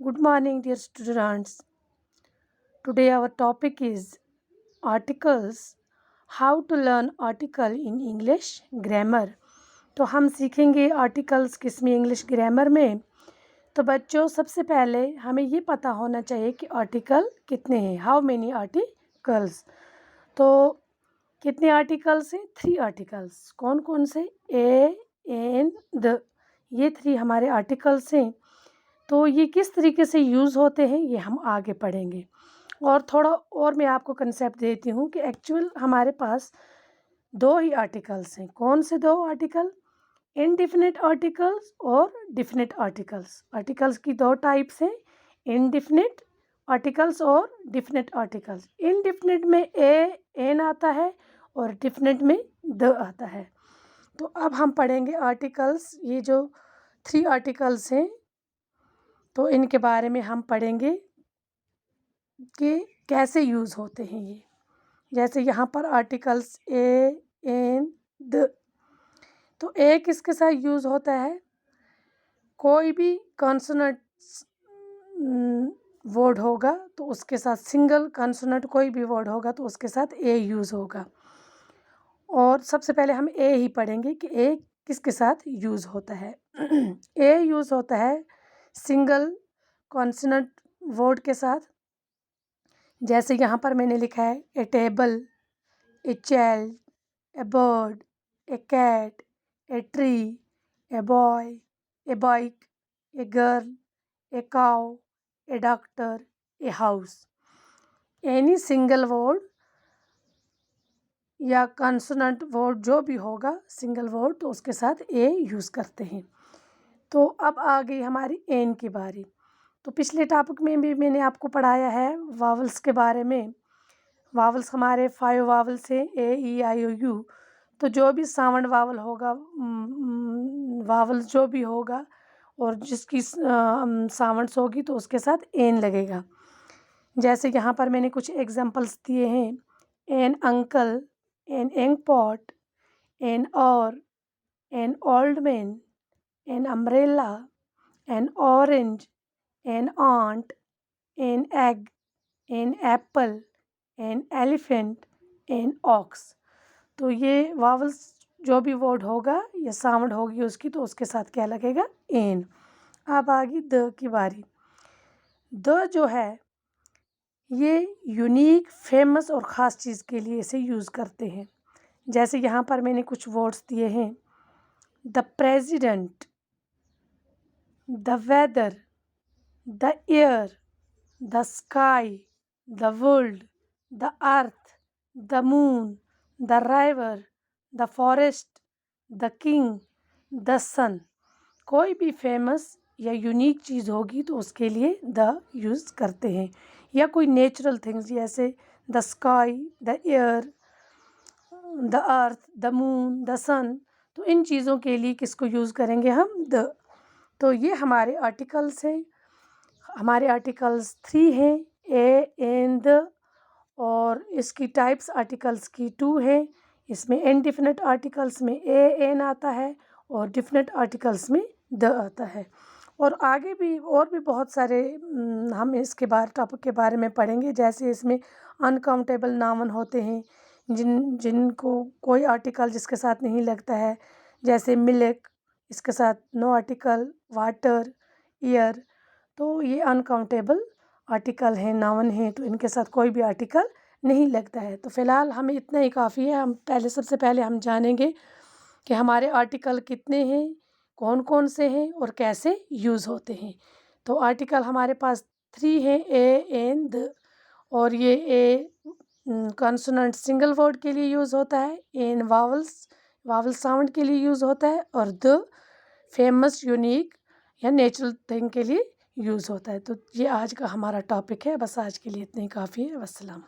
Good morning, dear students. Today our topic is articles. How to learn article in English grammar. तो हम सीखेंगे articles किसमें English grammar में। तो बच्चों सबसे पहले हमें ये पता होना चाहिए कि आर्टिकल कितने हैं। How many articles. तो कितने आर्टिकल्स हैं? 3 आर्टिकल्स। कौन कौन से? ए, एन, द। ये 3 हमारे आर्टिकल्स हैं। तो ये किस तरीके से यूज़ होते हैं ये हम आगे पढ़ेंगे। और थोड़ा और मैं आपको कंसेप्ट देती हूँ कि एक्चुअल हमारे पास 2 ही आर्टिकल्स हैं। कौन से 2 आर्टिकल? इनडेफिनिट आर्टिकल्स और डेफिनिट आर्टिकल्स। आर्टिकल्स की 2 टाइप्स हैं, इनडेफिनिट आर्टिकल्स और डेफिनिट आर्टिकल्स। इनडेफिनिट में एन आता है और डेफिनिट में द आता है। तो अब हम पढ़ेंगे आर्टिकल्स। ये जो 3 आर्टिकल्स हैं तो इनके बारे में हम पढ़ेंगे कि कैसे यूज़ होते हैं ये। जैसे यहाँ पर आर्टिकल्स ए, एन, द। तो ए किसके साथ यूज़ होता है? कोई भी कॉन्सोनेंट वर्ड होगा तो उसके साथ, सिंगल कॉन्सोनेंट कोई भी वर्ड होगा तो उसके साथ ए यूज़ होगा। और सबसे पहले हम ए ही पढ़ेंगे कि ए किसके साथ यूज़ होता है। ए यूज़ होता है सिंगल कॉन्सोनेंट वर्ड के साथ। जैसे यहाँ पर मैंने लिखा है a table, a child, a bird, a cat, a tree, a boy, a bike, a girl, a cow, a doctor, a house. Any single word या कॉन्सोनेंट वर्ड जो भी होगा सिंगल वर्ड तो उसके साथ ए यूज़ करते हैं। तो अब आ गई हमारी एन की बारी। तो पिछले टॉपिक में भी मैंने आपको पढ़ाया है वावल्स के बारे में। वावल्स हमारे 5 वावल्स हैं, ए, ई, आई, ओ, यू। तो जो भी साउंड वावल होगा, वावल जो भी होगा और जिसकी साउंड्स होगी तो उसके साथ एन लगेगा। जैसे यहाँ पर मैंने कुछ एग्जांपल्स दिए हैं। An uncle, an ink pot, an hour, an old man, an umbrella, an orange, an aunt, an egg, an apple, an elephant, an ox. तो ये वावल्स जो भी वर्ड होगा या साउंड होगी उसकी तो उसके साथ क्या लगेगा? एन। अब आ गई द की बारी। द जो है ये यूनिक, फेमस और ख़ास चीज़ के लिए इसे यूज़ करते हैं। जैसे यहाँ पर मैंने कुछ वर्ड्स दिए हैं। The president, the weather, the air, the sky, the world, the earth, the moon, the river, the forest, the king, the sun. कोई भी फेमस या यूनिक चीज़ होगी तो उसके लिए द यूज़ करते हैं। या कोई नेचुरल थिंग्स जैसे the sky, the air, the earth, the moon, the sun. तो इन चीज़ों के लिए किसको यूज़ करेंगे हम? द। तो ये हमारे आर्टिकल्स हैं। हमारे आर्टिकल्स 3 हैं, ए, एन, द। और इसकी टाइप्स आर्टिकल्स की 2 हैं। इसमें इनडेफिनिट आर्टिकल्स में ए, एन आता है और डेफिनिट आर्टिकल्स में द आता है। और आगे भी और भी बहुत सारे हम इसके टॉपिक के बारे में पढ़ेंगे। जैसे इसमें अनकाउंटेबल नाउन होते हैं जिनको कोई आर्टिकल जिसके साथ नहीं लगता है। जैसे मिल्क, इसके साथ नो आर्टिकल। Water, air. तो ये अनकाउंटेबल आर्टिकल हैं, नाउन हैं, तो इनके साथ कोई भी आर्टिकल नहीं लगता है। तो फ़िलहाल हमें इतना ही काफ़ी है। हम सबसे पहले हम जानेंगे कि हमारे आर्टिकल कितने हैं, कौन कौन से हैं और कैसे यूज़ होते हैं। तो आर्टिकल हमारे पास 3 हैं, ए, एन, द। और ये ए कॉन्सोनेंट सिंगल वर्ड के लिए यूज़ होता है, एन वावल साउंड के लिए यूज़ होता है और द फेमस, यूनिक या नेचुरल थिंग के लिए यूज़ होता है। तो ये आज का हमारा टॉपिक है। बस आज के लिए इतना ही काफ़ी है। वस्सलाम।